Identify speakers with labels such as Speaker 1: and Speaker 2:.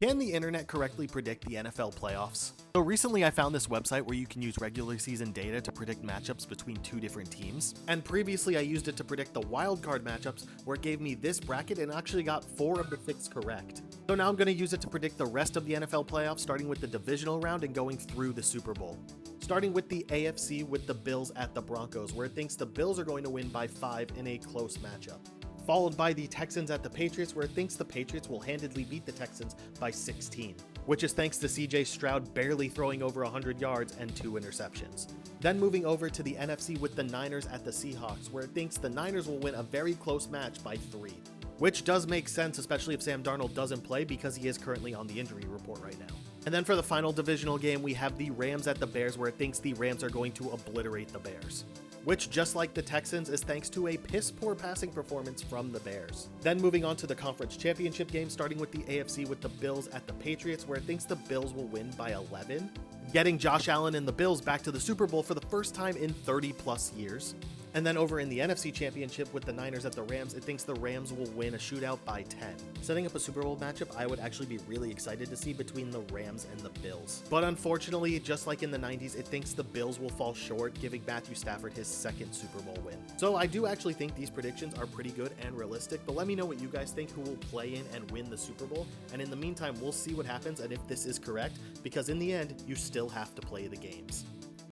Speaker 1: Can the internet correctly predict the NFL playoffs? So recently I found this website where you can use regular season data to predict matchups between two different teams. And previously I used it to predict the wildcard matchups where it gave me this bracket and actually got 4 of the 6 correct. So now I'm going to use it to predict the rest of the NFL playoffs, starting with the divisional round and going through the Super Bowl. Starting with the AFC with the Bills at the Broncos, where it thinks the Bills are going to win by 5 in a close matchup. Followed by the Texans at the Patriots, where it thinks the Patriots will handedly beat the Texans by 16, which is thanks to CJ Stroud barely throwing over 100 yards and 2 interceptions. Then moving over to the NFC with the Niners at the Seahawks, where it thinks the Niners will win a very close match by 3, which does make sense, especially if Sam Darnold doesn't play because he is currently on the injury report right now. And then for the final divisional game, we have the Rams at the Bears, where it thinks the Rams are going to obliterate the Bears, which, just like the Texans, is thanks to a piss-poor passing performance from the Bears. Then moving on to the conference championship game, starting with the AFC with the Bills at the Patriots, where it thinks the Bills will win by 11, getting Josh Allen and the Bills back to the Super Bowl for the first time in 30-plus years. And then over in the NFC Championship with the Niners at the Rams, it thinks the Rams will win a shootout by 10. Setting up a Super Bowl matchup I would actually be really excited to see between the Rams and the Bills. But unfortunately, just like in the 90s, it thinks the Bills will fall short, giving Matthew Stafford his second Super Bowl win. So I do actually think these predictions are pretty good and realistic, but let me know what you guys think, who will play in and win the Super Bowl. And in the meantime, we'll see what happens and if this is correct, because in the end, you still have to play the games.